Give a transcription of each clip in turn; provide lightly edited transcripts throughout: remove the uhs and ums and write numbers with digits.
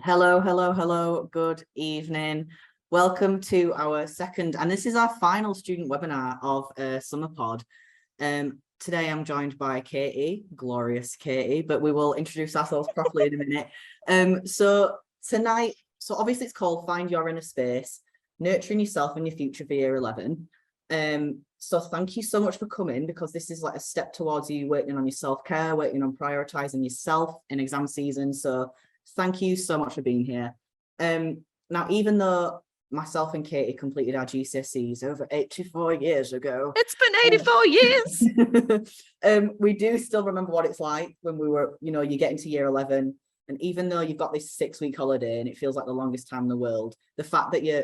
Hello, hello, hello. Good evening. Welcome to our second, and this is our final student webinar of SummerPod. Today I'm joined by Katie, glorious Katie, but we will introduce ourselves properly in a minute. So tonight, obviously it's called Find Your Inner Space, Nurturing Yourself and Your Future for Year 11. So thank you so much for coming, because this is like a step towards you working on your self-care, working on prioritizing yourself in exam season. So thank you so much for being here. Now, even though myself and Katie completed our GCSEs over 84 years ago. It's been 84 years. We do still remember what it's like when we were, you get into year 11. And even though you've got this 6-week holiday and it feels like the longest time in the world, the fact that your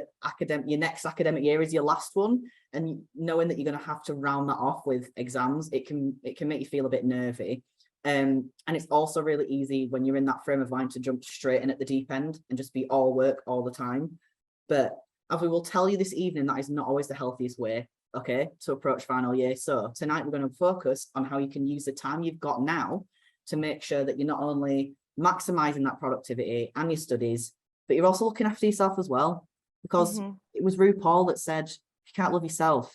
next academic year is your last one, and knowing that you're going to have to round that off with exams, it can make you feel a bit nervy. And it's also really easy when you're in that frame of mind to jump straight in at the deep end and just be all work all the time. But as we will tell you this evening, that is not always the healthiest way, okay, to approach final year. So tonight we're going to focus on how you can use the time you've got now to make sure that you're not only maximizing that productivity and your studies, but you're also looking after yourself as well. Because it was RuPaul that said, if you can't love yourself,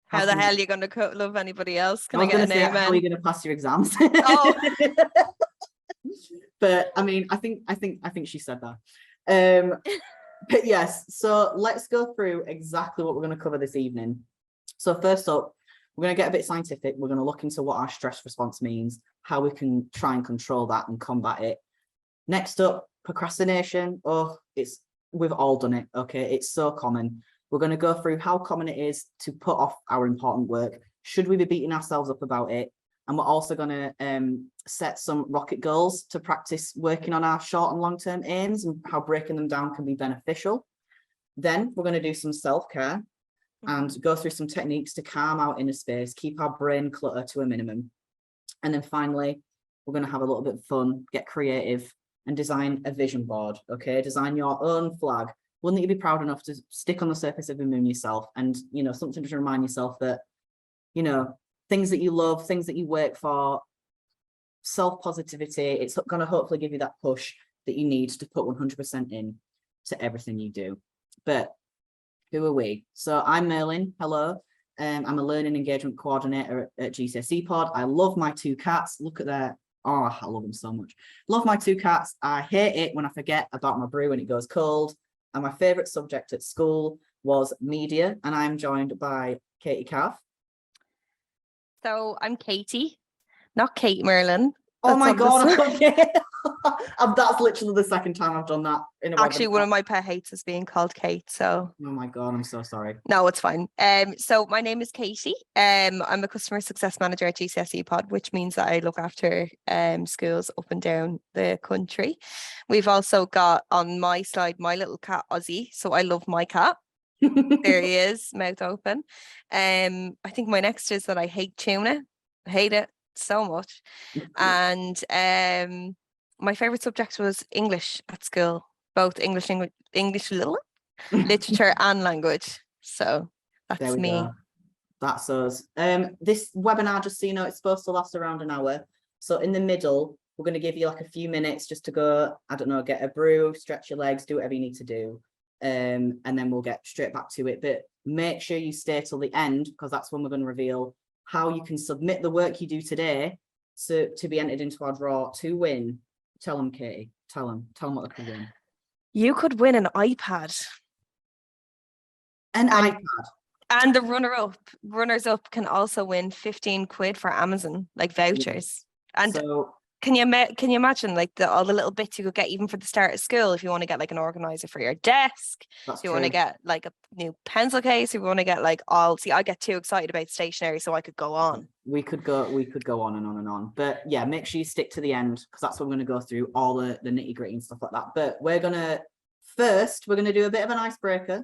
how the hell are you going to love anybody else? Can I get a name? How are you going to pass your exams? Oh. But I mean, I think she said that. But yes, so let's go through exactly what we're going to cover this evening. So first up, we're going to get a bit scientific. We're going to look into what our stress response means, how we can try and control that and combat it. Next up, procrastination. We've all done it, okay? It's so common. We're going to go through how common it is to put off our important work. Should we be beating ourselves up about it? And we're also going to set some rocket goals to practice working on our short and long-term aims and how breaking them down can be beneficial. Then we're going to do some self-care and go through some techniques to calm our inner space, keep our brain clutter to a minimum. And then finally, we're going to have a little bit of fun, get creative, and design a vision board, okay? Design your own flag. Wouldn't you be proud enough to stick on the surface of the moon yourself, and, something to remind yourself that, things that you love, things that you work for, self-positivity, it's going to hopefully give you that push that you need to put 100% in to everything you do. But who are we? So I'm Merlin. Hello. I'm a learning engagement coordinator at GCSE Pod. I love my 2 cats. Look at that. Oh, I love them so much. Love my 2 cats. I hate it when I forget about my brew when it goes cold. And my favorite subject at school was media. And I'm joined by Katie Calf. So I'm Katie, not Kate Merlin. Oh my God. Okay. That's literally the second time I've done that. Actually, one of my pet hates is being called Kate. So. Oh my God, I'm so sorry. No, it's fine. So my name is Katie. I'm a customer success manager at GCSE Pod, which means that I look after schools up and down the country. We've also got on my slide my little cat Ozzy. So I love my cat. There he is, mouth open. I think my next is that I hate tuna. I hate it so much. And my favorite subject was English at school, both English literature and language. So that's me. Go. That's us. This webinar, just so you know, it's supposed to last around an hour. So in the middle, we're going to give you like a few minutes just to go, I don't know, get a brew, stretch your legs, do whatever you need to do. And then we'll get straight back to it. But make sure you stay till the end, because that's when we're going to reveal how you can submit the work you do today to be entered into our draw to win. Tell them, Katie. Tell them what they could win. You could win an iPad. An iPad. And the runners up can also win 15 quid for Amazon, like vouchers. Yeah. And so, can you imagine like all the little bits you could get even for the start of school if you want to get like an organizer for your desk, if you want to get like a new pencil case, if you want to get like I get too excited about stationery, so I could go on. We could go on and on and on. But yeah, make sure you stick to the end, because that's what we're going to go through, all the nitty-gritty and stuff like that. But we're going to do a bit of an icebreaker.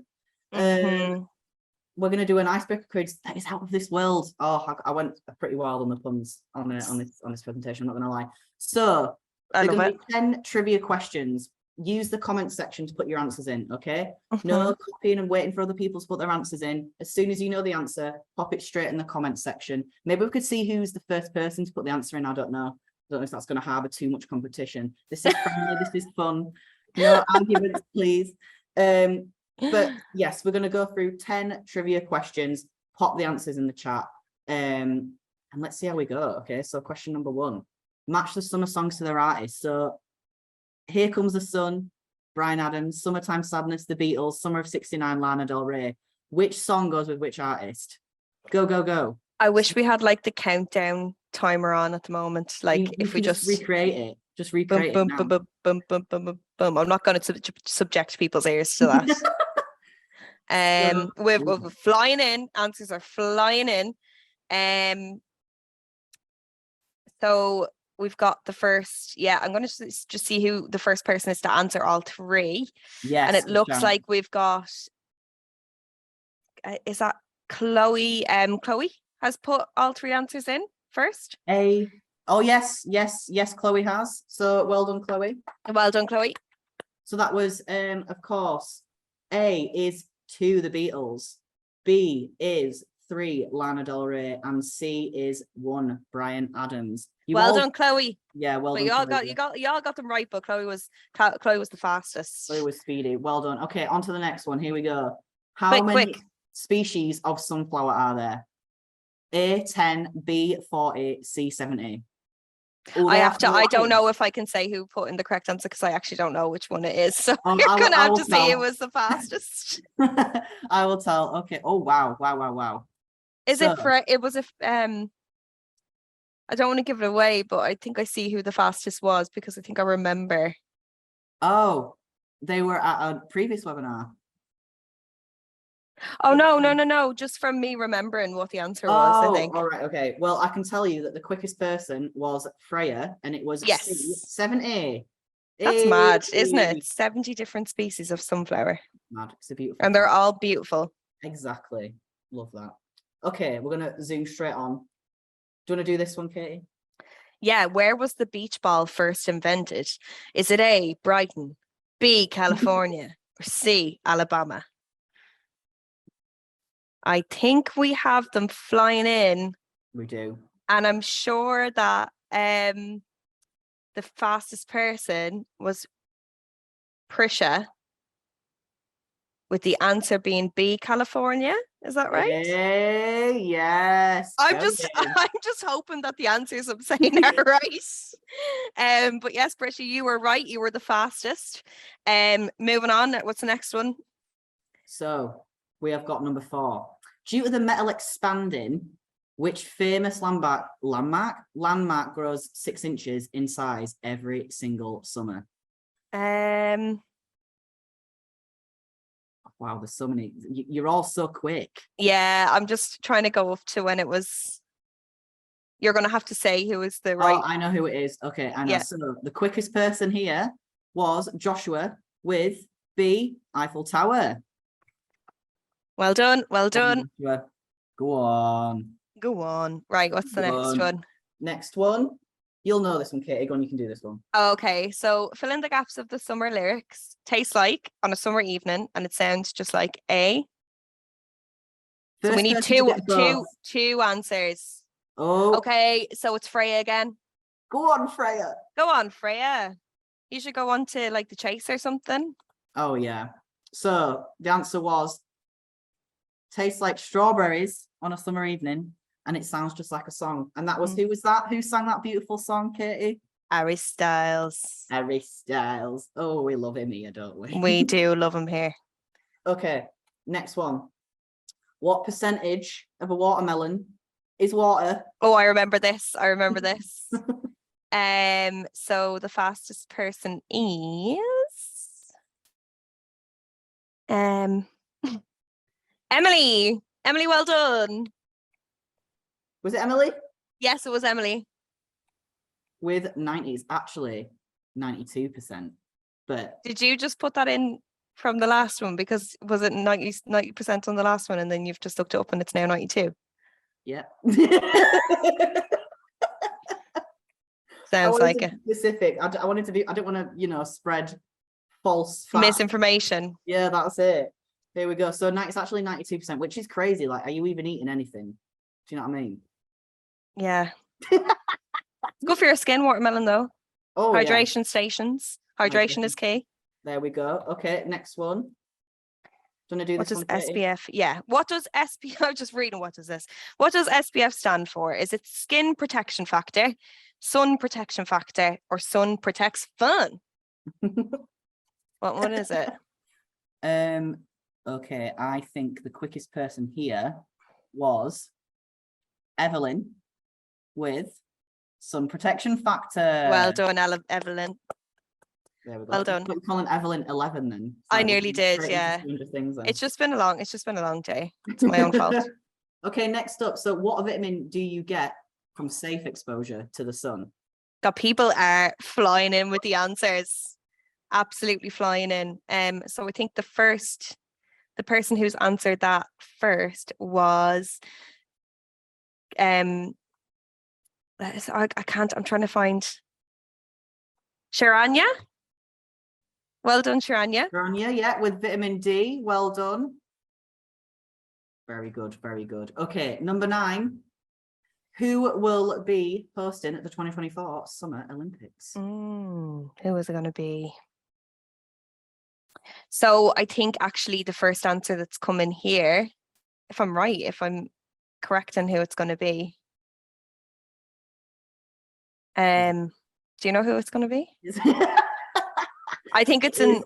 We're going to do an icebreaker quiz that is out of this world. Oh, I went pretty wild on the puns on this presentation, I'm not going to lie. So there's going to be 10 trivia questions. Use the comment section to put your answers in, okay? No copying and waiting for other people to put their answers in. As soon as you know the answer, pop it straight in the comment section. Maybe we could see who's the first person to put the answer in. I don't know if that's going to harbour too much competition. This is friendly, this is fun. No arguments, please. But yes, we're going to go through 10 trivia questions. Pop the answers in the chat. And let's see how we go. Okay, so question number 1. Match the summer songs to their artists. So Here Comes the Sun, Bryan Adams, Summertime Sadness, The Beatles, Summer of '69, Lana Del Rey. Which song goes with which artist? Go, go, go. I wish we had like the countdown timer on at the moment. Like if we just recreate it. Just boom, recreate boom, it boom, now. boom, boom, boom, boom, boom, boom. I'm not going to subject people's ears to that. We're flying in. Answers are flying in. So we've got the first. Yeah, I'm going to just see who the first person is to answer all 3. Yes. And it looks like we've got. Is that Chloe? Chloe has put all 3 answers in first. Oh yes, Chloe has. So well done, Chloe. Well done, Chloe. So that was of course, A is 2 The Beatles, B is 3 Lana Del Rey, and C is 1 Bryan Adams. Well done, Chloe. Yeah, well done. You all got them right, but Chloe was the fastest. Chloe was speedy. Well done. Okay, on to the next one. Here we go. Quick. Species of sunflower are there? A 10, B 40, C 70. I don't know if I can say who put in the correct answer because I actually don't know which one it is. So you're gonna have to see who was the fastest. I will tell. Okay. Oh wow. I don't want to give it away, but I think I see who the fastest was because I think I remember. Oh, they were at a previous webinar. Oh no. Just from me remembering what the answer was, I think. All right, okay. Well, I can tell you that the quickest person was Freya, and it was C, 7A. That's mad, isn't it? 70 different species of sunflower. Mad. It's a beautiful. And they're all beautiful. Exactly. Love that. Okay, we're gonna zoom straight on. Do you want to do this one, Katie? Yeah. Where was the beach ball first invented? Is it A, Brighton, B, California, or C, Alabama? I think we have them flying in. We do. And I'm sure that the fastest person was Prisha, with the answer being B, California. Is that right? Yes. I'm just hoping that the answers I'm saying are right. But yes, Prisha, you were right. You were the fastest. Moving on. What's the next one? So we have got number 4. Due to the metal expanding, which famous landmark grows 6 inches in size every single summer? Wow, there's so many. You're all so quick. Yeah, I'm just trying to go up to when it was. You're going to have to say who is the right. Oh, I know who it is. Okay, I know. Yeah. So the quickest person here was Joshua with B, Eiffel Tower. Well done. Go on. Right, what's the next one? Next one. You'll know this one, Katie. Go on, you can do this one. Okay, so fill in the gaps of the summer lyrics. Tastes like on a summer evening, and it sounds just like A. So we need two answers. Oh. Okay, so it's Freya again. Go on, Freya. You should go on to like the Chase or something. Oh yeah. So the answer was tastes like strawberries on a summer evening, and it sounds just like a song. And that was who was that? Who sang that beautiful song, Katie? Harry Styles. Oh, we love him here, don't we? We do love him here. Okay, next one. What percentage of a watermelon is water? Oh, I remember this. So the fastest person is Emily. Emily, well done. Was it Emily? Yes, it was Emily. With 90s, actually 92%. But did you just put that in from the last one? Because was it 90% on the last one, and then you've just looked it up and it's now 92? Yeah. Sounds like it. Specific. I wanted to be. I don't want to, spread false facts. Misinformation. Yeah, that's it. Here we go. So it's actually 92%, which is crazy. Like, are you even eating anything? Do you know what I mean? Yeah. It's good for your skin, watermelon, though. Oh, hydration stations. Hydration is key. There we go. Okay, next one. Do you want to do What this does one, Katie? SPF? Yeah. What does SPF? I'm just reading. What does this? What does SPF stand for? Is it skin protection factor, sun protection factor, or sun protects fun? What one is it? Okay, I think the quickest person here was Evelyn with sun protection factor. Well done, Evelyn. There we go. Well done. We're calling Evelyn 11 then. It's I like we're nearly going did, straight into yeah. Stranger Things then. It's just been a long day. It's my own fault. Okay, next up. So what vitamin do you get from safe exposure to the sun? God, people are flying in with the answers. Absolutely flying in. So I think the person who's answered that first was I can't, I'm trying to find Sharanya. Well done, Sharanya. Grania, yeah, with vitamin D. Well done. Very good, very good. Okay, number 9. Who will be hosting at the 2024 Summer Olympics? Who is it going to be? So I think actually the first answer that's coming here, if I'm correct in who it's going to be. Do you know who it's going to be? I think it's It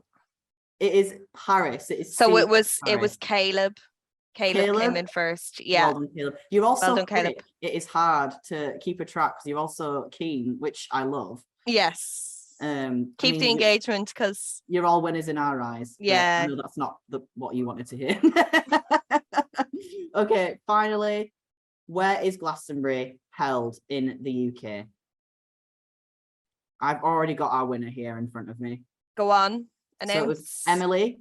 is Paris. It is so it Paris. was Caleb. Caleb came in first. Yeah. Well done, Caleb. You're also well done, Caleb. quick. It is hard to keep a track because you're also keen, which I love. Yes. Keep the engagement because you're all winners in our eyes. Yeah. I know that's not what you wanted to hear. Okay, finally, where is Glastonbury held in the UK? I've already got our winner here in front of me. Go on. Announce. So it was Emily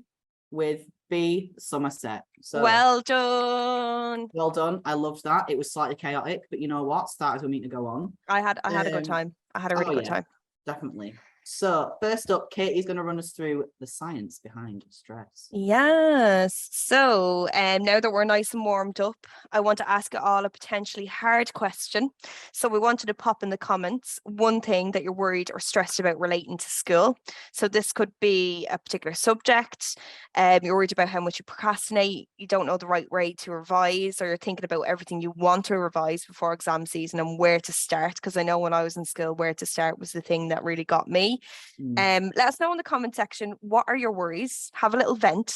with B, Somerset. So well done. Well done. I loved that. It was slightly chaotic, but you know what? Starters were meant to go on. I had a good time. I had a really good time. Definitely. So first up, Katie's going to run us through the science behind stress. Yes. So now that we're nice and warmed up, I want to ask you all a potentially hard question. So we wanted to pop in the comments one thing that you're worried or stressed about relating to school. So this could be a particular subject. You're worried about how much you procrastinate, you don't know the right way to revise, or you're thinking about everything you want to revise before exam season and where to start. Because I know when I was in school, where to start was the thing that really got me. Let us know in the comment section, what are your worries? Have a little vent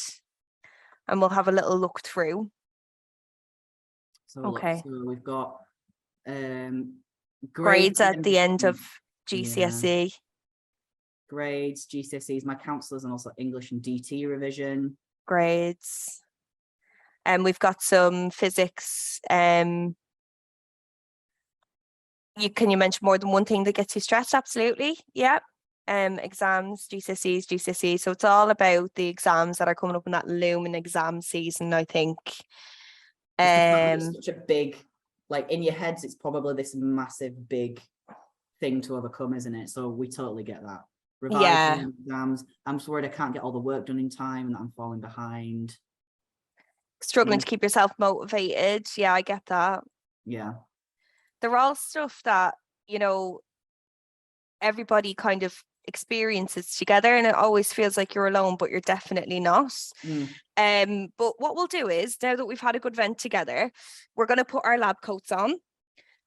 and we'll have a little look through. So okay. So we've got grades at the end of GCSE. Yeah. Grades, GCSEs, my counsellors, and also English and DT revision. Grades. And we've got some physics. Can you mention more than one thing that gets you stressed? Absolutely. Yeah. Exams, GCSEs. So it's all about the exams that are coming up in that looming exam season, I think. It's such a big, like in your heads, it's probably this massive, big thing to overcome, isn't it? So we totally get that. Revising exams. I'm just worried I can't get all the work done in time and that I'm falling behind. Struggling to keep yourself motivated. Yeah, I get that. Yeah. They're all stuff that, everybody kind of experiences together, and it always feels like you're alone, but you're definitely not. But what we'll do is, now that we've had a good vent together, we're going to put our lab coats on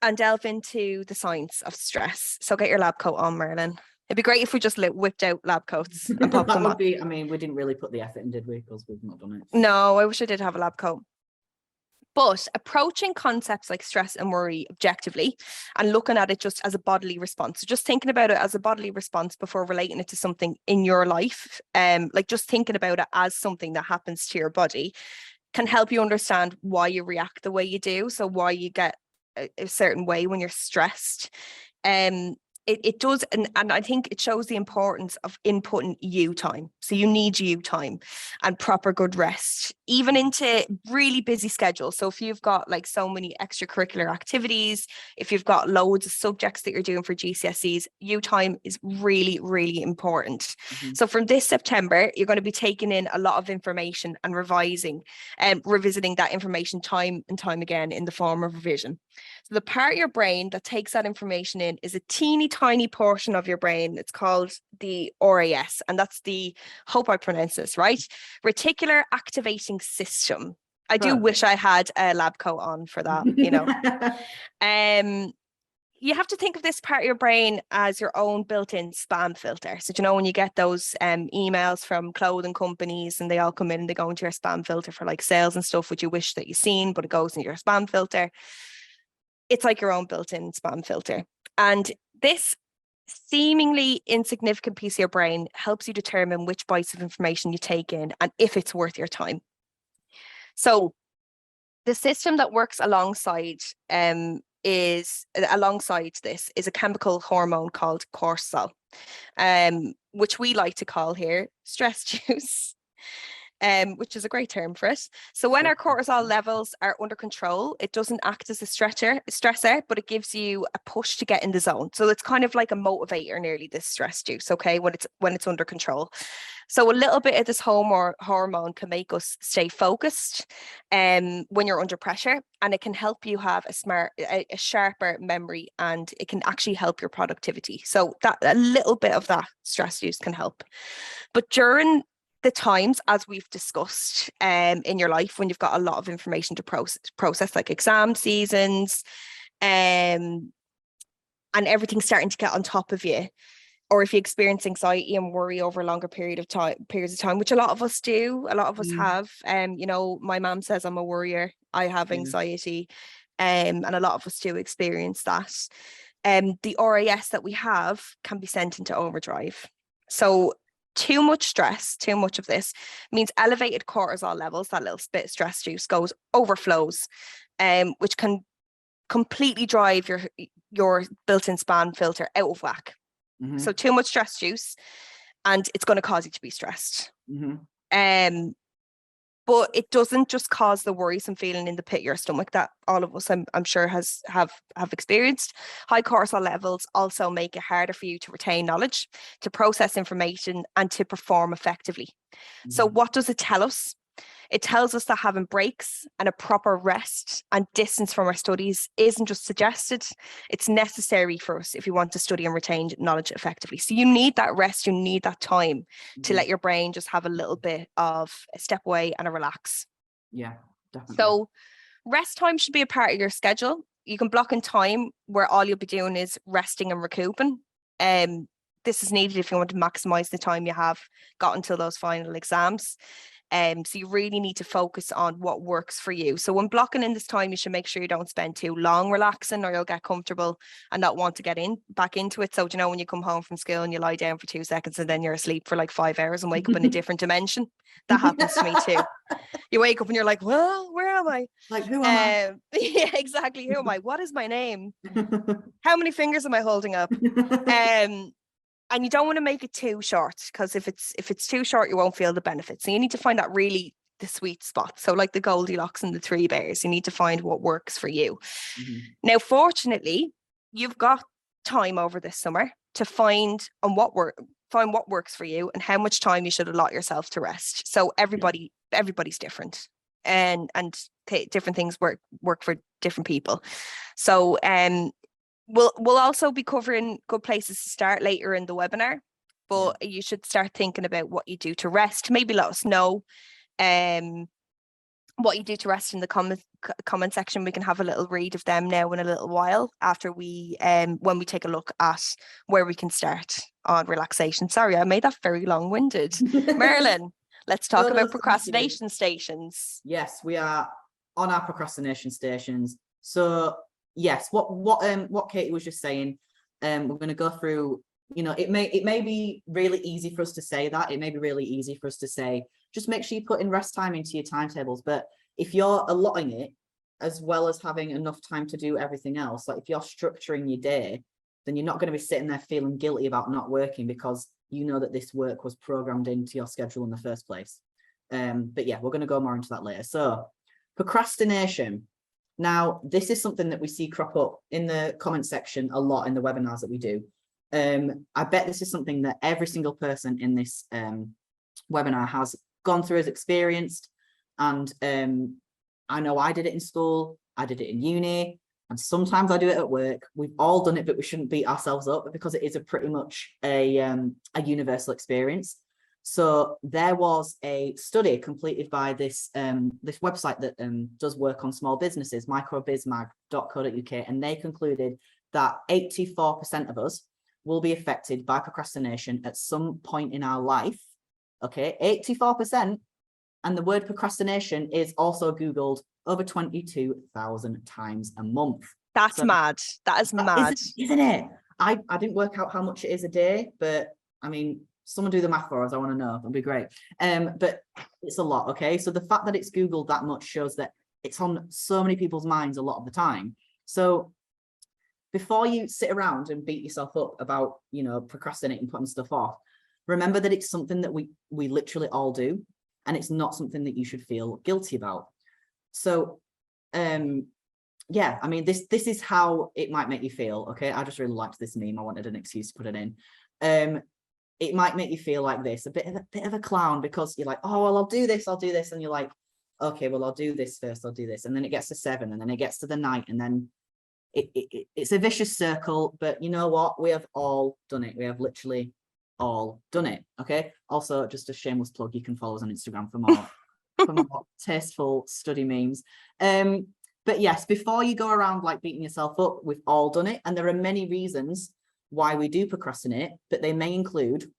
and delve into the science of stress. So get your lab coat on, Merlin. It'd be great if we just whipped out lab coats and popped them on. I mean, we didn't really put the effort in, did we? Because we've not done it. No, I wish I did have a lab coat. But approaching concepts like stress and worry objectively and looking at it just as a bodily response. So just thinking about it as a bodily response before relating it to something in your life, like just thinking about it as something that happens to your body, can help you understand why you react the way you do. So why you get a certain way when you're stressed. It does, and I think it shows the importance of inputting you time. So you need you time and proper good rest, even into really busy schedules. So if you've got like so many extracurricular activities, if you've got loads of subjects that you're doing for GCSEs, you time is really, really important. So from this September, you're going to be taking in a lot of information and revising and revisiting that information time and time again in the form of revision. So the part of your brain that takes that information in is a teeny tiny portion of your brain. It's called the RAS, and that's the, hope I pronounce this right, reticular activating system. I do wish I had a lab coat on for that, you know. You have to think of this part of your brain as your own built-in spam filter. So, you know, when you get those emails from clothing companies and they all come in and they go into your spam filter for like sales and stuff, which you wish that you've seen, but it goes into your spam filter. It's like your own built-in spam filter. And this seemingly insignificant piece of your brain helps you determine which bites of information you take in and if it's worth your time. So the system that works alongside this is a chemical hormone called cortisol, which we like to call here stress juice, which is a great term for it. So when our cortisol levels are under control, it doesn't act as a stressor, but it gives you a push to get in the zone. So it's kind of like a motivator, nearly, this stress juice, okay, when it's under control. So a little bit of this hormone can make us stay focused when you're under pressure, and it can help you have a sharper memory, and it can actually help your productivity. So that a little bit of that stress juice can help. But during the times, as we've discussed, in your life when you've got a lot of information to process, like exam seasons, and everything's starting to get on top of you, or if you experience anxiety and worry over a longer periods of time, which a lot of us do, a lot of us have. You know, my mom says I'm a worrier. I have anxiety, and a lot of us do experience that. The RAS that we have can be sent into overdrive. So too much stress, too much of this means elevated cortisol levels, that little bit of stress juice overflows, which can completely drive your built-in spam filter out of whack. So too much stress juice, and it's going to cause you to be stressed. But it doesn't just cause the worrisome feeling in the pit of your stomach that all of us, I'm sure, have experienced. High cortisol levels also make it harder for you to retain knowledge, to process information, and to perform effectively. So what does it tell us? It tells us that having breaks and a proper rest and distance from our studies isn't just suggested, it's necessary for us if you want to study and retain knowledge effectively. So you need that rest, you need that time to let your brain just have a little bit of a step away and a relax. Yeah, definitely. So rest time should be a part of your schedule. You can block in time where all you'll be doing is resting and recouping. This is needed if you want to maximize the time you have got until those final exams. So you really need to focus on what works for you. So when blocking in this time, you should make sure you don't spend too long relaxing, or you'll get comfortable and not want to get back into it. So, you know, when you come home from school and you lie down for 2 seconds and then you're asleep for like 5 hours and wake up in a different dimension, that happens to me too. You wake up and you're like, well, where am I? Like, who am I? Yeah, exactly. Who am I? What is my name? How many fingers am I holding up? And you don't want to make it too short, because if it's too short, you won't feel the benefits. So you need to find that really the sweet spot. So like the Goldilocks and the Three Bears, you need to find what works for you. Now, fortunately, you've got time over this summer to find what works for you and how much time you should allot yourself to rest. So everybody's different, and different things work for different people. So We'll also be covering good places to start later in the webinar, but you should start thinking about what you do to rest. Maybe let us know what you do to rest in the comment section. We can have a little read of them now in a little while after when we take a look at where we can start on relaxation. Sorry, I made that very long-winded. Merlin, let's talk about procrastination stations. Yes, we are on our procrastination stations. So yes, what Katie was just saying, we're going to go through, you know, it may be really easy for us to say that. It may be really easy for us to say, just make sure you put in rest time into your timetables. But if you're allotting it, as well as having enough time to do everything else, like if you're structuring your day, then you're not going to be sitting there feeling guilty about not working, because you know that this work was programmed into your schedule in the first place. But yeah, we're going to go more into that later. So procrastination. Now, this is something that we see crop up in the comment section a lot in the webinars that we do. I bet this is something that every single person in this webinar has gone through, has experienced. And I know I did it in school, I did it in uni, And sometimes I do it at work. We've all done it, but we shouldn't beat ourselves up because it is a pretty much a universal experience. So there was a study completed by this website that does work on small businesses, microbizmag.co.uk, and they concluded that 84% of us will be affected by procrastination at some point in our life. Okay, 84%. And the word procrastination is also Googled over 22,000 times a month. That's mad. That is mad. Isn't it? I didn't work out how much it is a day, but I mean, someone do the math for us. I want to know. It'd be great. But it's a lot. Okay. So the fact that it's Googled that much shows that it's on so many people's minds a lot of the time. So before you sit around and beat yourself up about, procrastinating, putting stuff off, remember that it's something that we literally all do, and it's not something that you should feel guilty about. So, yeah, I mean, this is how it might make you feel. Okay, I just really liked this meme. I wanted an excuse to put it in. It might make you feel like this, a bit of a clown, because you're like, oh well, I'll do this, and you're like, okay, well, I'll do this first, I'll do this, and then it gets to 7, and then it gets to the night, and then it's a vicious circle. But you know what? We have all done it. We have literally all done it. Okay. Also, just a shameless plug, you can follow us on Instagram for more tasteful study memes. But yes, before you go around like beating yourself up, we've all done it, and there are many reasons why we do procrastinate, but they may include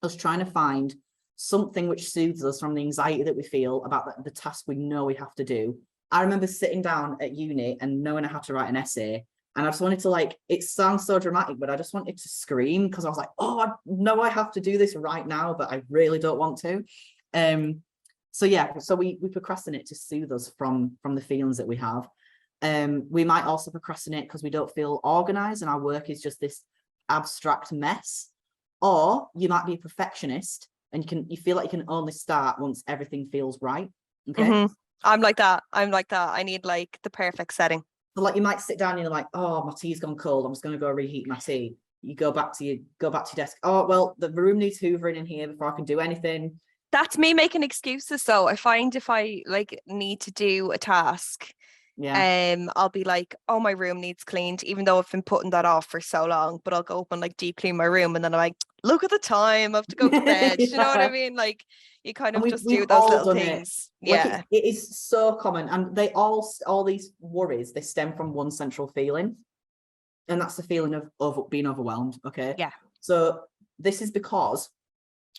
us trying to find something which soothes us from the anxiety that we feel about the task we know we have to do. I remember sitting down at uni and knowing I had to write an essay, and I just wanted to, it sounds so dramatic, but I just wanted to scream, because I was like, oh, I know I have to do this right now, but I really don't want to. So yeah, so we procrastinate to soothe us from the feelings that we have. We might also procrastinate because we don't feel organized and our work is just this abstract mess. Or you might be a perfectionist and you feel like you can only start once everything feels right. Okay. Mm-hmm. I'm like that. I need the perfect setting. So you might sit down and you're like, oh, my tea's gone cold, I'm just going to go reheat my tea. You go back to your desk. Oh, well, the room needs hoovering in here before I can do anything. That's me making excuses. So I find if I need to do a task, I'll be like, oh, my room needs cleaned, even though I've been putting that off for so long. But I'll go up and deep clean my room, and then I'm like, look at the time, I have to go to bed. You know what I mean? You kind of just do those little things. Yeah, it is so common, and they all these worries, they stem from one central feeling, and that's the feeling of being overwhelmed. Okay. Yeah. So this is because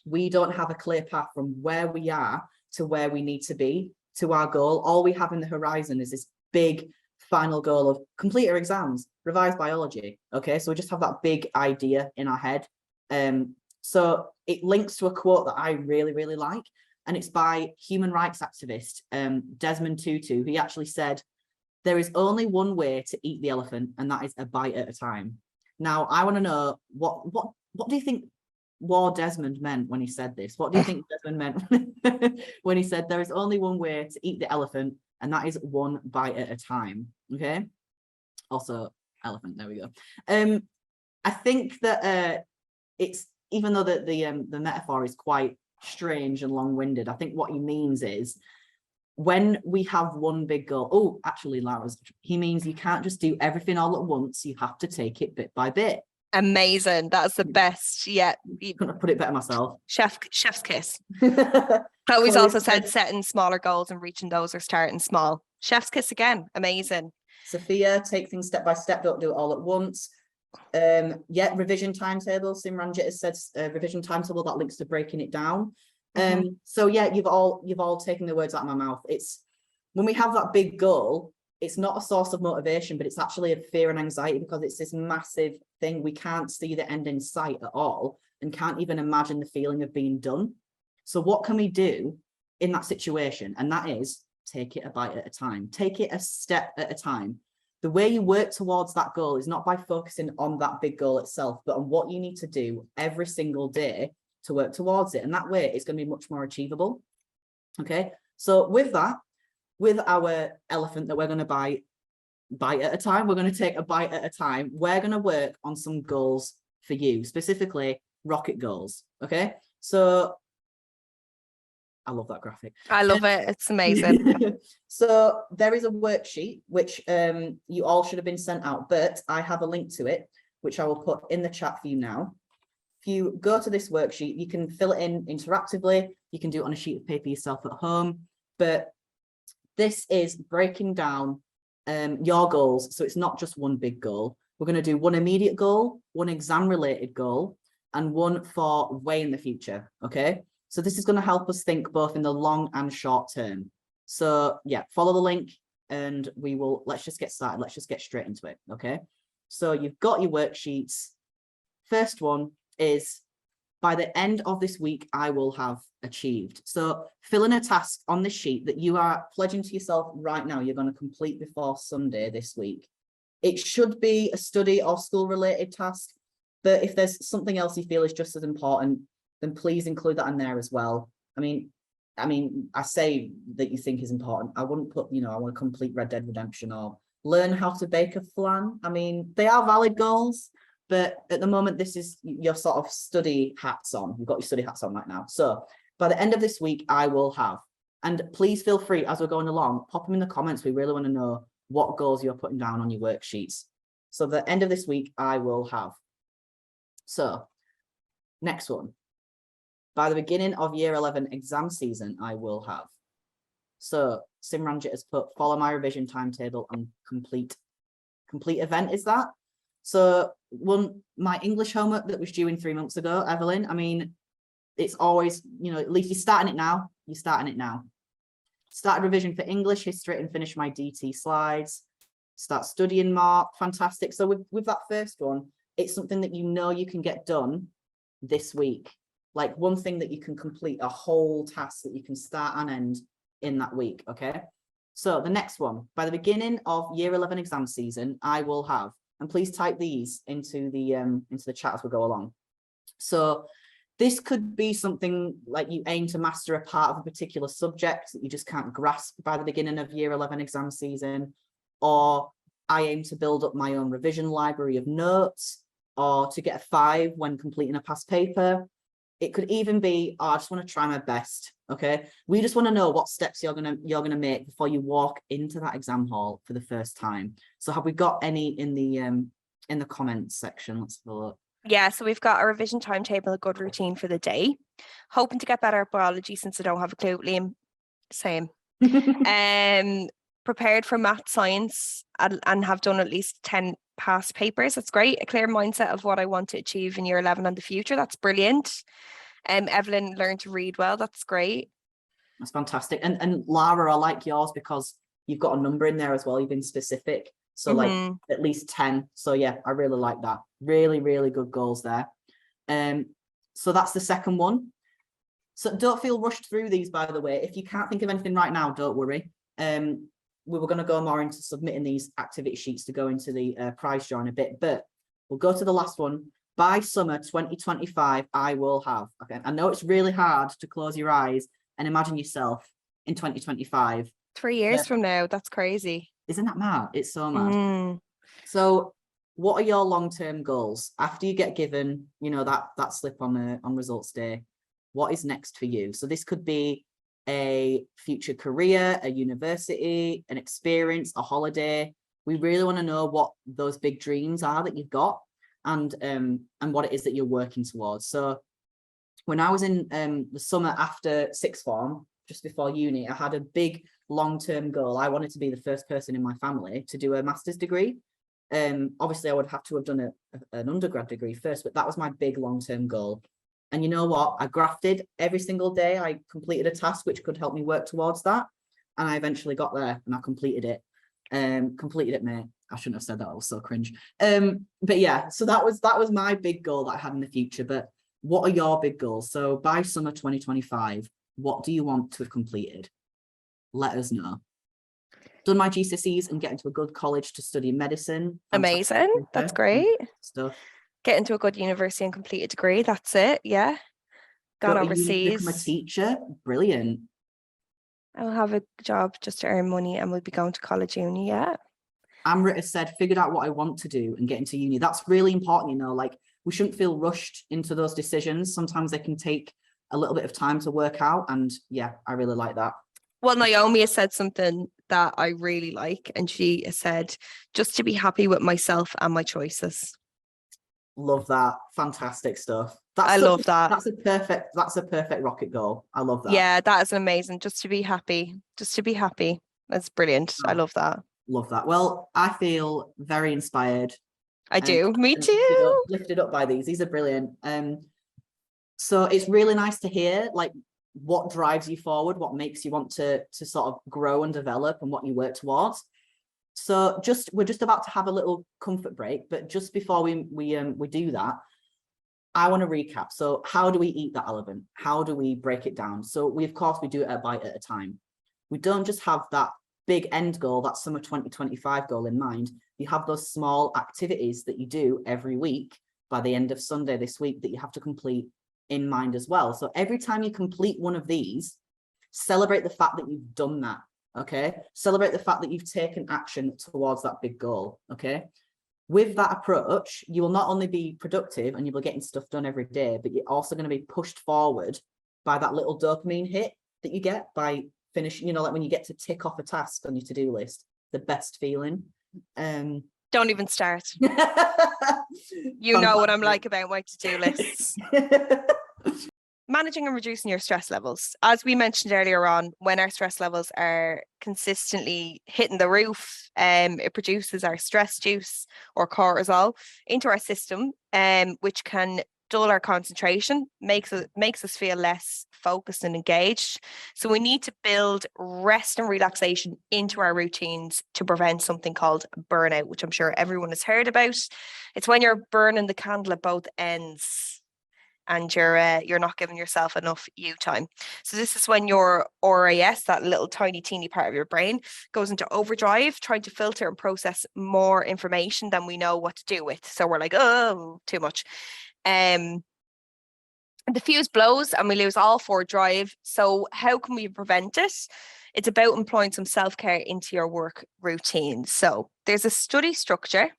we don't have a clear path from where we are to where we need to be to our goal. All we have in the horizon is this big final goal of complete our exams, revise biology. Okay, so we just have that big idea in our head. So it links to a quote that I really, really like, and it's by human rights activist Desmond Tutu. He actually said, there is only one way to eat the elephant, and that is a bite at a time. Now, I want to know, what do you think Desmond meant when he said this? What do you think Desmond meant when he said there is only one way to eat the elephant, and that is one bite at a time? Okay. Also, elephant. There we go. I think that it's, even though the metaphor is quite strange and long-winded, I think what he means is, when we have one big goal. Oh, actually, Lara's. He means you can't just do everything all at once. You have to take it bit by bit. Amazing. That's the best. Yeah. Couldn't have put it better myself. Chef's kiss. Chloe's also said setting smaller goals and reaching those, or starting small. Chef's kiss again. Amazing. Sophia, take things step by step. Don't do it all at once. Revision timetable. Simranjit has said revision timetable. That links to breaking it down. So yeah, you've all taken the words out of my mouth. It's when we have that big goal, it's not a source of motivation, but it's actually a fear and anxiety, because it's this massive thing. We can't see the end in sight at all, and can't even imagine the feeling of being done. So what can we do in that situation? And that is take it a bite at a time. Take it a step at a time. The way you work towards that goal is not by focusing on that big goal itself, but on what you need to do every single day to work towards it. And that way it's going to be much more achievable. Okay. So with that, with our elephant that we're going to bite at a time, we're going to take a bite at a time. We're going to work on some goals for you, specifically rocket goals. Okay. So I love that graphic. I love it. It's amazing. So there is a worksheet, which you all should have been sent out, but I have a link to it, which I will put in the chat for you now. If you go to this worksheet, you can fill it in interactively. You can do it on a sheet of paper yourself at home, but this is breaking down your goals. So it's not just one big goal. We're going to do one immediate goal, one exam related goal, and one for way in the future. Okay. So this is going to help us think both in the long and short term. So yeah, follow the link and let's just get started. Let's just get straight into it. Okay. So you've got your worksheets. First one is, by the end of this week, I will have achieved. So fill in a task on this sheet that you are pledging to yourself right now you're going to complete before Sunday this week. It should be a study or school related task, but if there's something else you feel is just as important, then please include that in there as well. I mean, I say that you think is important. I wouldn't put, I want to complete Red Dead Redemption or learn how to bake a flan. I mean, they are valid goals, but at the moment, this is your sort of study hats on. You've got your study hats on right now. So by the end of this week, I will have, and please feel free as we're going along, pop them in the comments. We really want to know what goals you're putting down on your worksheets. So the end of this week, I will have. So next one. By the beginning of year 11 exam season, I will have. So Simranjit has put, follow my revision timetable and complete event is that. So my English homework that was due in 3 months ago, Evelyn, I mean, it's always, at least you're starting it now. Started revision for English, history, and finish my DT slides. Start studying more. Fantastic. So with that first one, it's something that you can get done this week. Like one thing that you can complete, a whole task that you can start and end in that week, okay? So the next one, by the beginning of year 11 exam season, I will have, and please type these into the chat as we go along. So this could be something like you aim to master a part of a particular subject that you just can't grasp by the beginning of year 11 exam season, or I aim to build up my own revision library of notes, or to get a 5 when completing a past paper. It could even be, I just want to try my best. Okay. We just want to know what steps you're gonna make before you walk into that exam hall for the first time. So have we got any in the comments section? Let's have a look. Yeah, so we've got a revision timetable, a good routine for the day. Hoping to get better at biology since I don't have a clue. Liam, same. Prepared for math, science, and have done at least 10 past papers. That's great. A clear mindset of what I want to achieve in year 11 and the future. That's brilliant. Evelyn learned to read well. That's great. That's fantastic. And Lara, I like yours because you've got a number in there as well. You've been specific. So like at least 10. So yeah, I really like that. Really, really good goals there. So that's the second one. So don't feel rushed through these, by the way. If you can't think of anything right now, don't worry. We were going to go more into submitting these activity sheets to go into the prize draw in a bit, but we'll go to the last one. By summer 2025, I will have. Okay, I know it's really hard to close your eyes and imagine yourself in 2025. 3 years from now, that's crazy. Isn't that mad? It's so mad. So what are your long-term goals after you get given, that slip on results day? What is next for you? So this could be a future career, a university, an experience, a holiday. We really want to know what those big dreams are that you've got and what it is that you're working towards. So when I was in the summer after sixth form, just before uni, I had a big long-term goal. I wanted to be the first person in my family to do a master's degree. Obviously, I would have to have done an undergrad degree first, but that was my big long-term goal. And you know what? I grafted every single day. I completed a task which could help me work towards that. And I eventually got there and I completed it. Mate. I shouldn't have said that. I was so cringe. But yeah, so that was my big goal that I had in the future. But what are your big goals? So by summer 2025, what do you want to have completed? Let us know. Done my GCSEs and get into a good college to study medicine. Amazing. That's great. Stuff. Get into a good university and complete a degree. That's it. Yeah. Gone overseas. Become a teacher. Brilliant. I'll have a job just to earn money and we'll be going to college uni. Yeah. Amrit has said, figured out what I want to do and get into uni. That's really important, like we shouldn't feel rushed into those decisions. Sometimes they can take a little bit of time to work out. And yeah, I really like that. Well, Naomi has said something that I really like, and she has said, just to be happy with myself and my choices. Love that. Fantastic stuff. I love that. That's a perfect rocket goal. I love that. Yeah, that is amazing. Just to be happy. Just to be happy. That's brilliant. I love that. Love that. Well, I feel very inspired. I do. Me too. Lifted up by these. These are brilliant. So it's really nice to hear like what drives you forward, what makes you want to sort of grow and develop, and what you work towards. So we're just about to have a little comfort break, but just before we do that, I want to recap. So how do we eat that elephant? How do we break it down? So we, of course, we do it a bite at a time. We don't just have that big end goal, that summer 2025 goal in mind. You have those small activities that you do every week by the end of Sunday this week that you have to complete in mind as well. So every time you complete one of these, celebrate the fact that you've done that. Okay. Celebrate the fact that you've taken action towards that big goal. Okay. With that approach, you will not only be productive and you will be getting stuff done every day, but you're also going to be pushed forward by that little dopamine hit that you get by finishing, like when you get to tick off a task on your to-do list, the best feeling. Don't even start. You know what I'm like about my to-do lists. Managing and reducing your stress levels. As we mentioned earlier on, when our stress levels are consistently hitting the roof, it produces our stress juice or cortisol into our system, which can dull our concentration, makes us feel less focused and engaged. So we need to build rest and relaxation into our routines to prevent something called burnout, which I'm sure everyone has heard about. It's when you're burning the candle at both ends and you're not giving yourself enough you time. So this is when your RAS, that little tiny teeny part of your brain, goes into overdrive, trying to filter and process more information than we know what to do with. So we're like, oh, too much. The fuse blows and we lose all forward drive. So how can we prevent it? It's about employing some self-care into your work routine. So there's a study structure,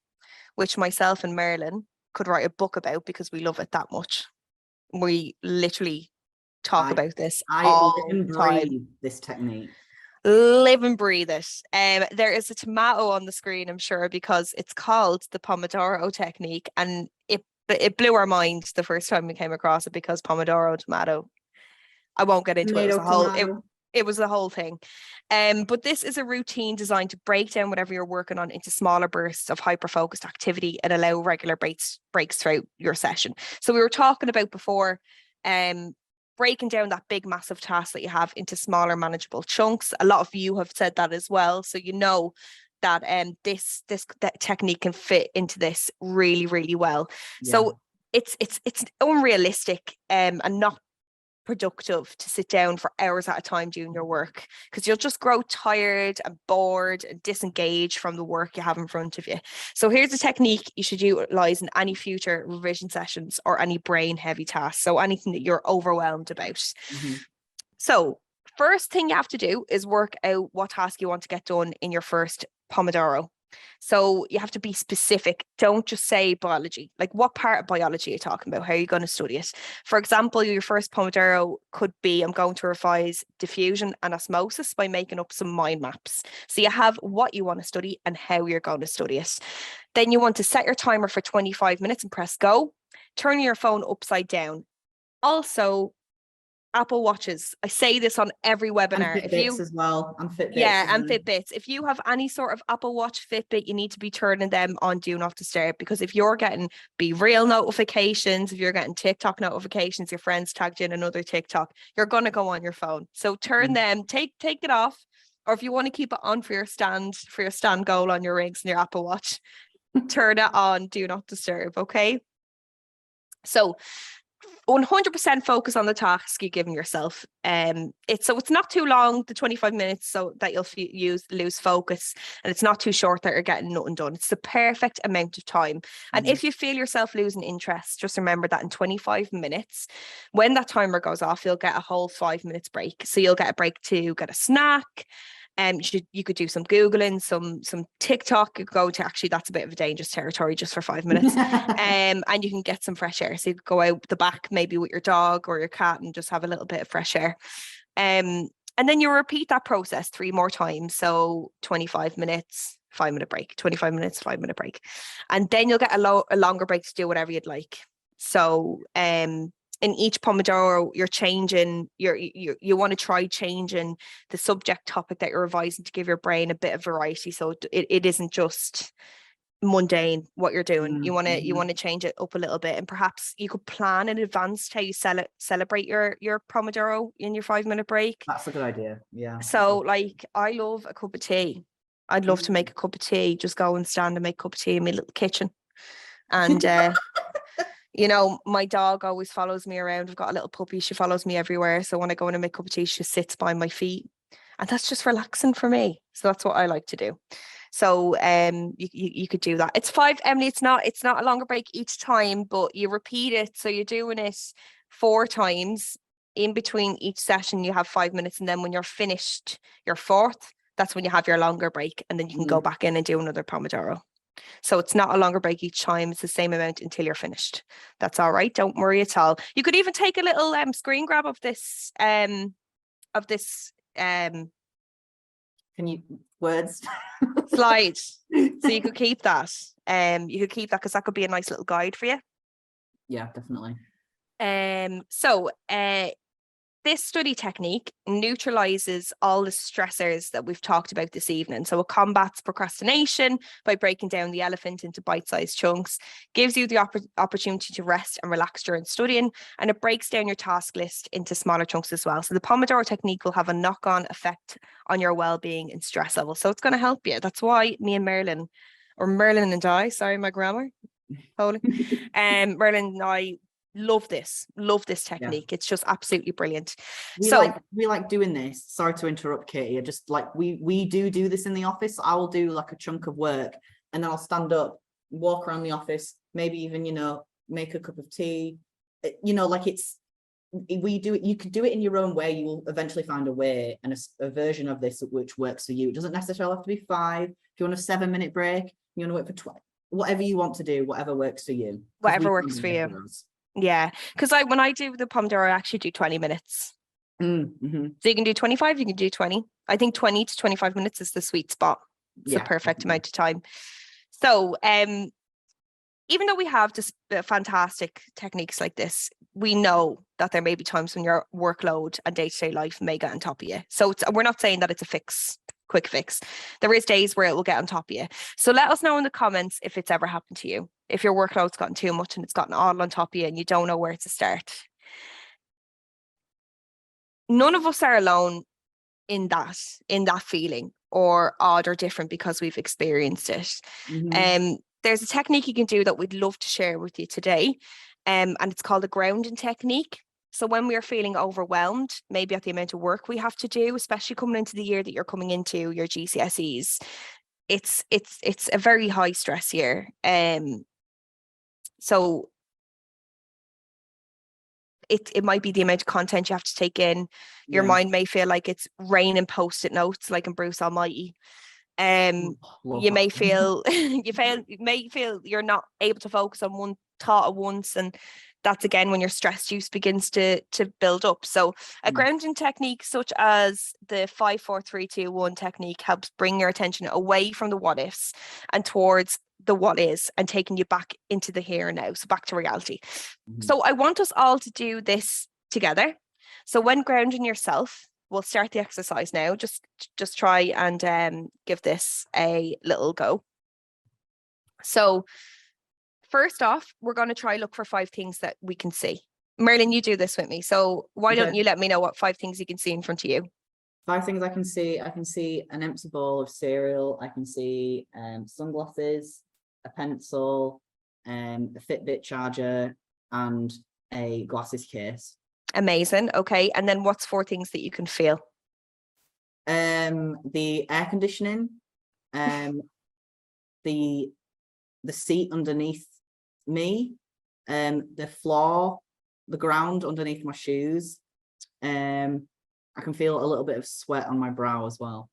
which myself and Merlin could write a book about because we love it that much. We literally talk about this all the time. This technique. Live and breathe it. There is a tomato on the screen, I'm sure, because it's called the Pomodoro Technique, and it blew our mind the first time we came across it because Pomodoro tomato. I won't get into it. It was the whole thing. But this is a routine designed to break down whatever you're working on into smaller bursts of hyper-focused activity and allow regular breaks throughout your session. So we were talking about before, breaking down that big, massive task that you have into smaller, manageable chunks. A lot of you have said that as well. So you know that that technique can fit into this really, really well. Yeah. So it's unrealistic and not productive to sit down for hours at a time doing your work, because you'll just grow tired and bored and disengaged from the work you have in front of you. So here's a technique you should utilize in any future revision sessions or any brain heavy tasks. So anything that you're overwhelmed about. Mm-hmm. So first thing you have to do is work out what task you want to get done in your first Pomodoro. So you have to be specific. Don't just say biology. Like, what part of biology are you talking about? How are you going to study it? For example, your first Pomodoro could be, I'm going to revise diffusion and osmosis by making up some mind maps. So you have what you want to study and how you're going to study it. Then you want to set your timer for 25 minutes and press go. Turn your phone upside down. Also, Apple Watches. I say this on every webinar. And Fitbits as well. And Fitbits. Yeah, and Fitbits. If you have any sort of Apple Watch, Fitbit, you need to be turning them on Do Not Disturb, because if you're getting Be Real notifications, if you're getting TikTok notifications, your friends tagged you in another TikTok, you're going to go on your phone. So turn them, take it off. Or if you want to keep it on for your stand goal on your rings and your Apple Watch, turn it on Do Not Disturb, okay? So 100% focus on the task you're giving yourself. It's not too long, the 25 minutes, so that you'll lose focus, and it's not too short that you're getting nothing done. It's the perfect amount of time. And if you feel yourself losing interest, just remember that in 25 minutes, when that timer goes off, you'll get a whole 5 minutes break. So you'll get a break to get a snack, You could do some Googling, some TikTok. You could go to, actually, that's a bit of a dangerous territory just for 5 minutes. And you can get some fresh air. So you could go out the back, maybe with your dog or your cat, and just have a little bit of fresh air. And then you repeat that process 3 more times. So 25 minutes, 5-minute break, 25 minutes, 5-minute break. And then you'll get a longer break to do whatever you'd like. So in each Pomodoro, you're changing, you want to try changing the subject topic that you're revising to give your brain a bit of variety. So it isn't just mundane what you're doing. You want to change it up a little bit, and perhaps you could plan in advance how you celebrate your Pomodoro in your 5-minute break. That's a good idea. Yeah. So like, I love a cup of tea. I'd love to make a cup of tea, just go and stand and make a cup of tea in my little kitchen. And you know, my dog always follows me around. I've got a little puppy, she follows me everywhere. So when I go in and make a cup of tea, she sits by my feet, and that's just relaxing for me. So that's what I like to do. So you could do that. It's 5, Emily, it's not a longer break each time, but you repeat it. So you're doing it 4 times. In between each session, you have 5 minutes, and then when you're finished your 4th, that's when you have your longer break, and then you can go back in and do another Pomodoro. So it's not a longer break each time. It's the same amount until you're finished. That's all right. Don't worry at all. You could even take a little screen grab of this Can you words slide, so you could keep that. Because that could be a nice little guide for you. Yeah, definitely. So this study technique neutralizes all the stressors that we've talked about this evening. So it combats procrastination by breaking down the elephant into bite-sized chunks, gives you the opportunity to rest and relax during studying, and it breaks down your task list into smaller chunks as well. So the Pomodoro technique will have a knock-on effect on your well-being and stress level. So it's going to help you. That's why me and Merlin, or Merlin and I, sorry, my grammar, holy, Merlin and I love this technique. It's just absolutely brilliant. We like doing this. Sorry to interrupt, Katie. I just like, we do this in the office. I will do like a chunk of work, and then I'll stand up, walk around the office, maybe even, you know, make a cup of tea. You know, like we do it. You could do it in your own way. You will eventually find a way and a version of this which works for you. It doesn't necessarily have to be 5. If you want a 7-minute break, you want to wait for 12. Whatever you want to do, whatever works for you. Whatever works for you. Yeah, because when I do the Pomodoro, I actually do 20 minutes. So you can do 25, you can do 20. I think 20 to 25 minutes is the sweet spot. It's the perfect amount of time. So even though we have just fantastic techniques like this, we know that there may be times when your workload and day-to-day life may get on top of you. So we're not saying that it's a quick fix. There is days where it will get on top of you. So let us know in the comments if it's ever happened to you. If your workload's gotten too much and it's gotten all on top of you and you don't know where to start. None of us are alone in that feeling, or odd or different, because we've experienced it. There's a technique you can do that we'd love to share with you today. And it's called a grounding technique. So when we are feeling overwhelmed, maybe at the amount of work we have to do, especially coming into the year that you're coming into, your GCSEs, it's a very high stress year. So it might be the amount of content you have to take in. Your mind may feel like it's raining post-it notes, like in Bruce Almighty. You may feel you're not able to focus on one thought at once, and that's again when your stress juice begins to build up. So a grounding technique such as the 5, 4, 3, 2, 1 technique helps bring your attention away from the what ifs and towards the what is, and taking you back into the here and now, so back to reality. So I want us all to do this together. So when grounding yourself, we'll start the exercise now. Just try and give this a little go. So first off, we're going to try look for 5 things that we can see. Merlin, you do this with me. So why don't you let me know what 5 things you can see in front of you? 5 things I can see. I can see an empty bowl of cereal. I can see sunglasses, a pencil, a Fitbit charger, and a glasses case. Amazing. Okay. And then what's 4 things that you can feel? The air conditioning, the seat underneath me, the floor, the ground underneath my shoes. I can feel a little bit of sweat on my brow as well.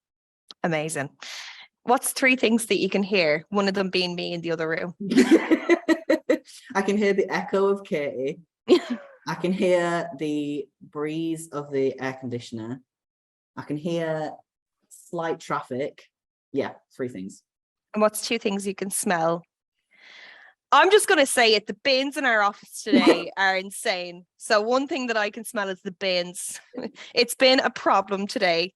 Amazing. What's 3 things that you can hear? One of them being me in the other room. I can hear the echo of Katie. I can hear the breeze of the air conditioner. I can hear slight traffic. Yeah, 3 things. And what's 2 things you can smell? I'm just going to say it. The bins in our office today are insane. So one thing that I can smell is the bins. It's been a problem today.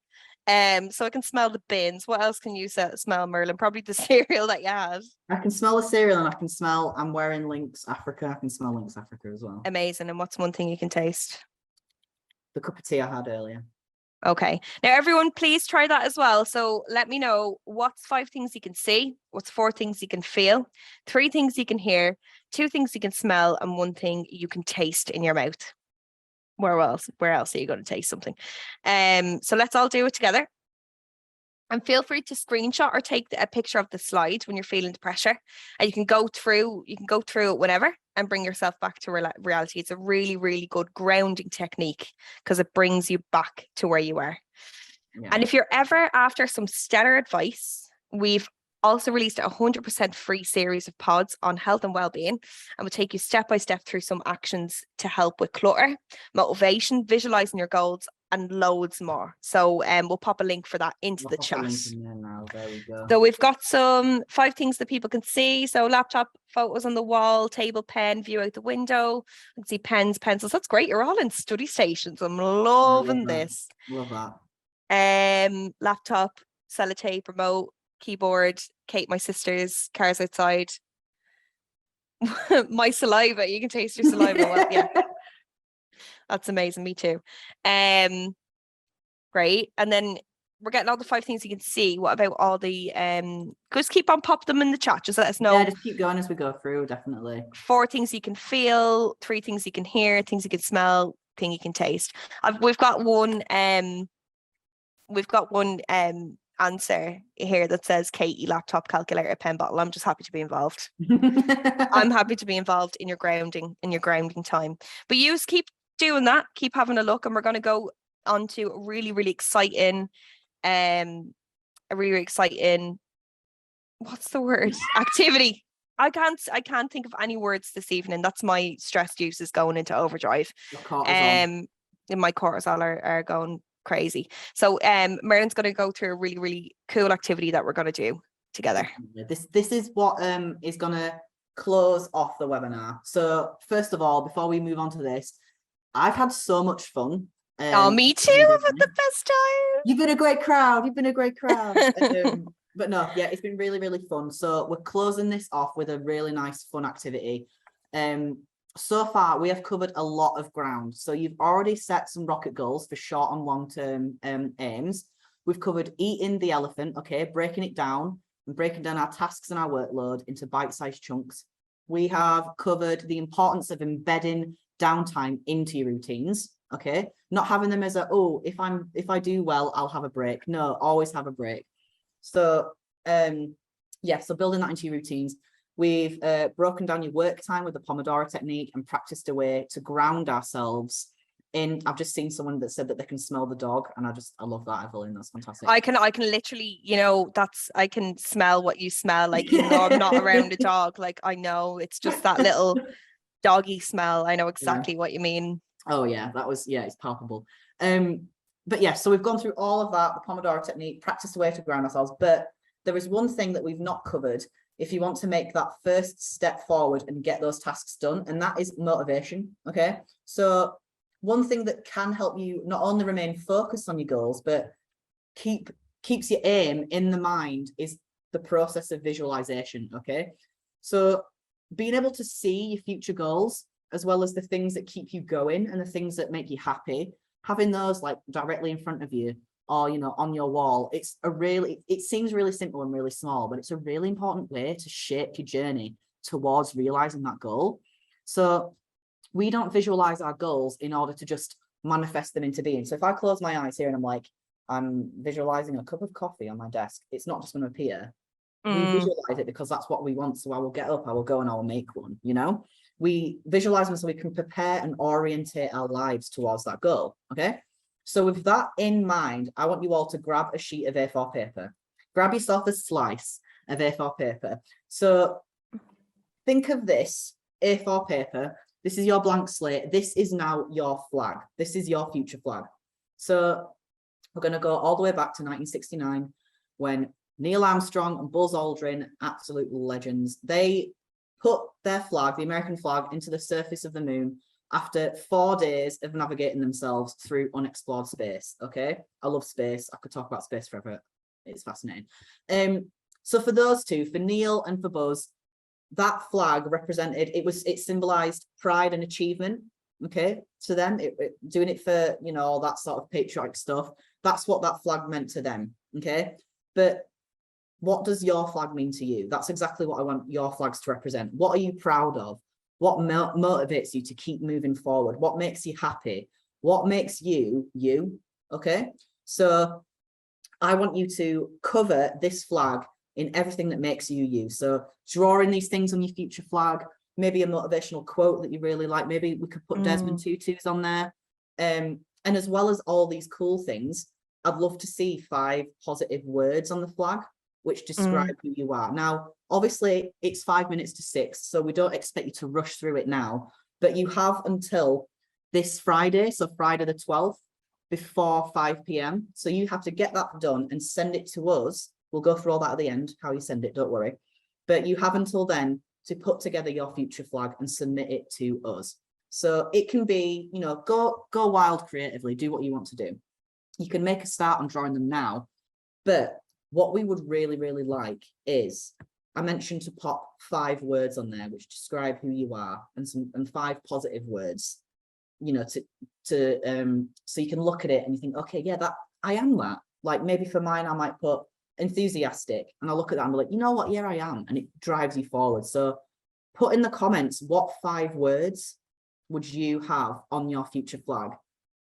So I can smell the bins. What else can you smell, Merlin? Probably the cereal that you had. I can smell the cereal, and I can smell, I'm wearing Lynx Africa. I can smell Lynx Africa as well. Amazing. And what's one thing you can taste? The cup of tea I had earlier. Okay. Now, everyone, please try that as well. So let me know what's 5 things you can see, what's 4 things you can feel, 3 things you can hear, 2 things you can smell, and 1 thing you can taste in your mouth. Where else are you going to taste something? So let's all do it together. And feel free to screenshot or take a picture of the slide when you're feeling the pressure. And you can go through it whenever and bring yourself back to reality. It's a really, really good grounding technique because it brings you back to where you are. Yeah. And if you're ever after some stellar advice, we've also released a 100% free series of pods on health and well-being, and we'll take you step by step through some actions to help with clutter, motivation, visualizing your goals, and loads more. So we'll pop a link for that into the chat. There we go. So we've got some 5 things that people can see. So laptop, photos on the wall, table, pen, view out the window. You can see pens, pencils. That's great. You're all in study stations. I'm loving this. Love that. Laptop, sellotape, remote, keyboard, Kate, my sister's, cars outside. My saliva. You can taste your saliva. Well, yeah. That's amazing. Me too. Great. And then we're getting all the 5 things you can see. What about all the just keep on pop them in the chat. Just let us know. Yeah, just keep going as we go through, definitely. 4 things you can feel, 3 things you can hear, things you can smell, thing you can taste. We've got one answer here that says Katie, laptop, calculator, pen, bottle. I'm just happy to be involved. I'm happy to be involved in your grounding time. But you just keep doing that, keep having a look, and we're going to go on to a really, really exciting what's the word? Activity. I can't think of any words this evening. That's my stress juices going into overdrive. And my cortisol are going crazy. So Merlin's going to go through a really, really cool activity that we're going to do together. This is what is going to close off the webinar. So first of all, before we move on to this, I've had so much fun. Me too. I've had the best time. You've been a great crowd. But no, yeah, it's been really, really fun. So we're closing this off with a really nice, fun activity. So far, we have covered a lot of ground. So you've already set some rocket goals for short and long-term aims. We've covered eating the elephant, okay, breaking it down and breaking down our tasks and our workload into bite-sized chunks. We have covered the importance of embedding downtime into your routines, okay? Not having them as if I do well, I'll have a break. No, always have a break. So, so building that into your routines. We've broken down your work time with the Pomodoro Technique and practiced a way to ground ourselves in. I've just seen someone that said that they can smell the dog, and I love that, Evelyn. That's fantastic. I can literally, I can smell what you smell. Like, even though I'm not around a dog, like I know it's just that little doggy smell. I know exactly what you mean. Oh yeah, it's palpable. But yeah, so we've gone through all of that, the Pomodoro Technique, practice a way to ground ourselves. But there is one thing that we've not covered if you want to make that first step forward and get those tasks done, and that is motivation, okay? So one thing that can help you not only remain focused on your goals, but keeps your aim in the mind is the process of visualization, okay? So being able to see your future goals, as well as the things that keep you going and the things that make you happy, having those like directly in front of you or, on your wall, it seems really simple and really small, but it's a really important way to shape your journey towards realizing that goal. So we don't visualize our goals in order to just manifest them into being. So if I close my eyes here and I'm visualizing a cup of coffee on my desk, it's not just going to appear. We visualize it because that's what we want. So I will get up, I will go and I will make one, We visualize them so we can prepare and orientate our lives towards that goal, okay? So with that in mind, I want you all to grab a sheet of A4 paper. Grab yourself a slice of A4 paper. So think of this A4 paper. This is your blank slate. This is now your flag. This is your future flag. So we're going to go all the way back to 1969 when Neil Armstrong and Buzz Aldrin, absolute legends, they put their flag, the American flag, into the surface of the moon after 4 days of navigating themselves through unexplored space. Okay, I love space. I could talk about space forever. It's fascinating. So for those two, for Neil and for Buzz, that flag represented, it symbolized pride and achievement. Okay, to them, doing it for, you know, all that sort of patriotic stuff. That's what that flag meant to them. Okay, but what does your flag mean to you? That's exactly what I want your flags to represent. What are you proud of? What motivates you to keep moving forward? What makes you happy? What makes you, you? Okay, so I want you to cover this flag in everything that makes you, you. So drawing these things on your future flag, maybe a motivational quote that you really like. Maybe we could put Desmond Tutu's on there. And as well as all these cool things, I'd love to see 5 positive words on the flag which describe who you are. Now, obviously, it's 5 minutes to 6, so we don't expect you to rush through it now, but you have until this Friday, so Friday the 12th, before 5 p.m. So you have to get that done and send it to us. We'll go through all that at the end, how you send it, don't worry. But you have until then to put together your future flag and submit it to us. So it can be, you know, go wild creatively, do what you want to do. You can make a start on drawing them now, but what we would really, really like is, I mentioned to pop 5 words on there which describe who you are, and 5 positive words, you know, so you can look at it and you think, okay, yeah, that I am that. Like maybe for mine, I might put enthusiastic, and I'll look at that and be like, you know what, yeah, I am, and it drives you forward. So put in the comments, what 5 words would you have on your future flag?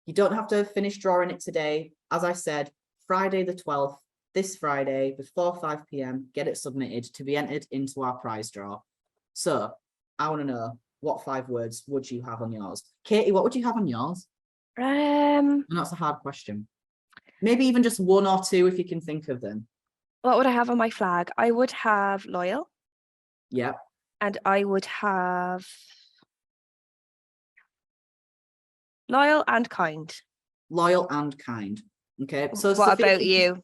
You don't have to finish drawing it today. As I said, Friday the 12th, this Friday before 5 p.m, get it submitted to be entered into our prize draw. So I want to know, what 5 words would you have on yours? Katie, what would you have on yours? And that's a hard question. Maybe even just 1 or 2 if you can think of them. What would I have on my flag? I would have loyal. Yeah. And I would have loyal and kind. Loyal and kind. Okay. So what Sophia, about you?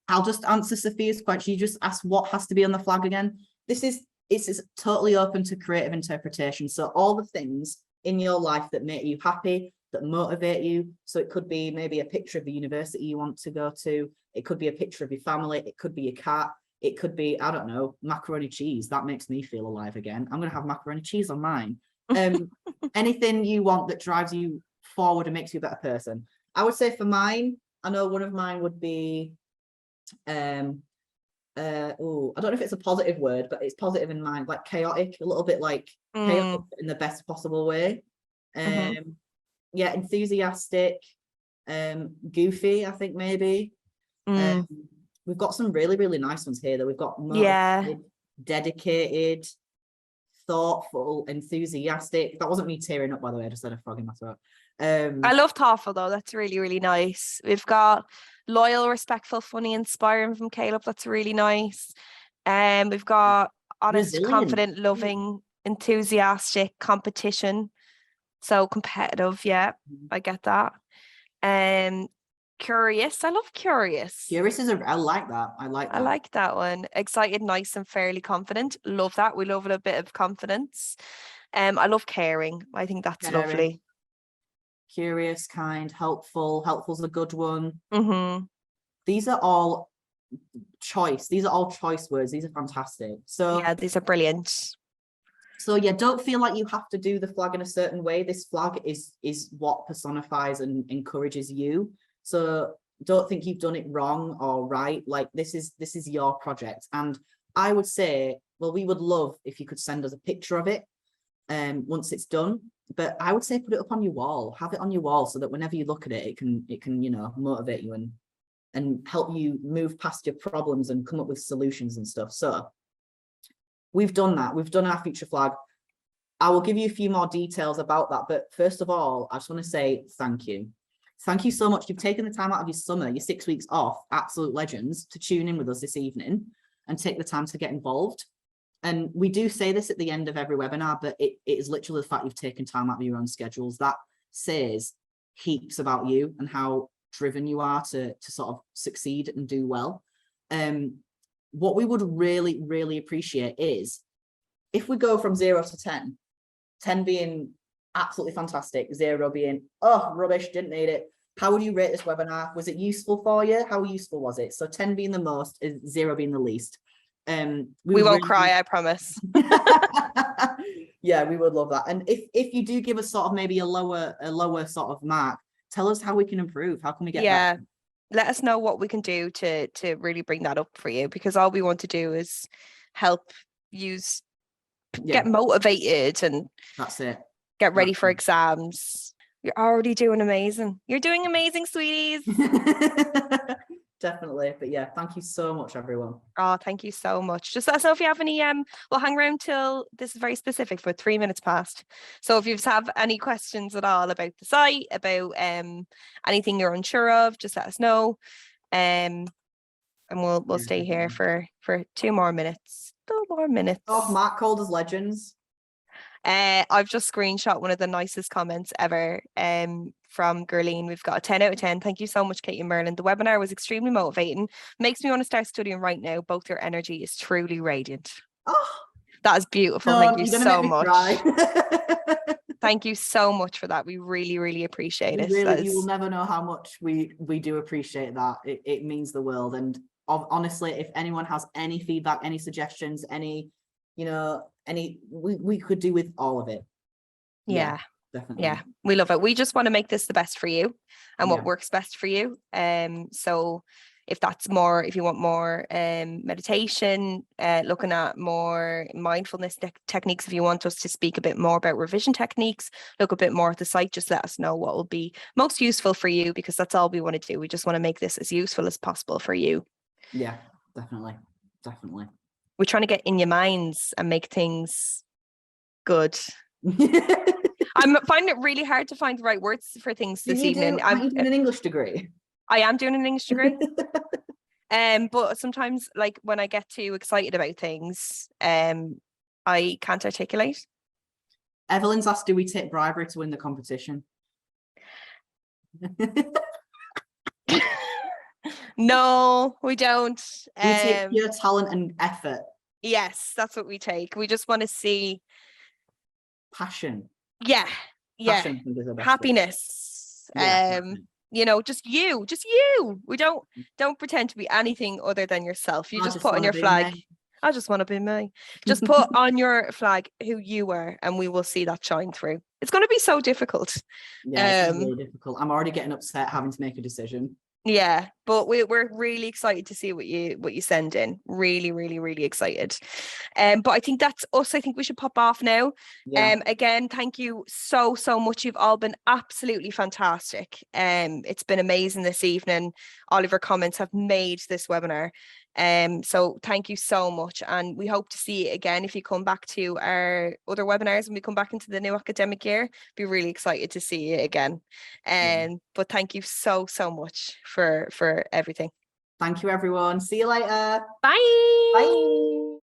I'll just answer Sophia's question. You just asked what has to be on the flag again. It's totally open to creative interpretation. So all the things in your life that make you happy, that motivate you. So it could be maybe a picture of the university you want to go to. It could be a picture of your family. It could be a cat. It could be, I don't know, macaroni cheese. That makes me feel alive again. I'm going to have macaroni cheese on mine. Anything you want that drives you forward and makes you a better person. I would say for mine, I know one of mine would be, I don't know if it's a positive word, but it's positive in mind, like chaotic, a little bit like chaotic in the best possible way. Yeah, enthusiastic, goofy, I think maybe. We've got some really, really nice ones here that we've got motivated, dedicated, thoughtful, enthusiastic. That wasn't me tearing up, by the way, I just had a frog in my throat. I love thoughtful though, that's really, really nice. We've got loyal, respectful, funny, inspiring from Caleb, that's really nice. We've got honest, resilient, confident, loving, enthusiastic, competition, so competitive. Yeah, I get that. Curious, I love curious. Curious is I like that. I like that one. Excited, nice, and fairly confident. Love that. We love a bit of confidence. I love caring. I think that's lovely. Curious, kind, helpful. Helpful's a good one. These are all choice. These are all choice words. These are fantastic. So yeah, these are brilliant. So yeah, don't feel like you have to do the flag in a certain way. This flag is what personifies and encourages you. So don't think you've done it wrong or right. Like this is your project. And I would say, well, we would love if you could send us a picture of it once it's done. But I would say put it up on your wall, have it on your wall so that whenever you look at it, it can, you know, motivate you and help you move past your problems and come up with solutions and stuff. So we've done that. We've done our future flag. I will give you a few more details about that. But first of all, I just want to say thank you. Thank you so much. You've taken the time out of your summer, your 6 weeks off, absolute legends, to tune in with us this evening and take the time to get involved. And we do say this at the end of every webinar, but it is literally the fact you've taken time out of your own schedules. That says heaps about you and how driven you are to sort of succeed and do well. What we would really, really appreciate is if we go from 0 to 10, 10 being absolutely fantastic, 0 being, oh, rubbish, didn't need it. How would you rate this webinar? Was it useful for you? How useful was it? So 10 being the most, 0 being the least. We won't cry, I promise. Yeah, we would love that. And if you do give us sort of maybe a lower sort of mark, tell us how we can improve. How can we get better? Let us know what we can do to really bring that up for you, because all we want to do is help you get motivated and that's it. Get ready for exams. You're already doing amazing. You're doing amazing, sweeties. Definitely. But yeah, thank you so much, everyone. Oh, thank you so much. Just let us know if you have any, we'll hang around till, this is very specific, but 3 minutes past. So if you have any questions at all about the site, about anything you're unsure of, just let us know. And we'll stay here for 2 more minutes. 2 more minutes. Oh, Mark called us legends. I've just screenshot one of the nicest comments ever from Gerline. We've got a 10 out of 10. Thank you so much, Katie and Merlin. The webinar was extremely motivating. Makes me want to start studying right now. Both your energy is truly radiant. Oh, that is beautiful. No, thank you so much. Thank you so much for that. We really, really appreciate it. Really, you will never know how much we do appreciate that. It means the world. And honestly, if anyone has any feedback, any suggestions, any, we could do with all of it. Yeah, definitely. Yeah, we love it. We just want to make this the best for you and what works best for you. So if you want more meditation, looking at more mindfulness techniques, if you want us to speak a bit more about revision techniques, look a bit more at the site, just let us know what will be most useful for you, because that's all we want to do. We just want to make this as useful as possible for you. Yeah, definitely. We're trying to get in your minds and make things good. I'm finding it really hard to find the right words for things this evening. I'm doing an English degree. I am doing an English degree. But sometimes, like, when I get too excited about things, I can't articulate. Evelyn's asked, do we take bribery to win the competition? No, we don't. We take pure talent and effort. Yes, that's what we take. We just want to see passion. Yeah. Passion happiness. Just you. We don't pretend to be anything other than yourself. You just put on your flag. I just want to be me. Just put on your flag who you are, and we will see that shine through. It's going to be so difficult. Yeah, it's really difficult. I'm already getting upset having to make a decision. Yeah, but we're really excited to see what you send in. Really, really, really excited. But I think that's us. I think we should pop off now. Yeah. Again, thank you so much. You've all been absolutely fantastic. It's been amazing this evening. All of your comments have made this webinar. So thank you so much, and we hope to see you again if you come back to our other webinars when we come back into the new academic year. Be really excited to see you again. But thank you so much for everything. Thank you, everyone. See you later. Bye. Bye.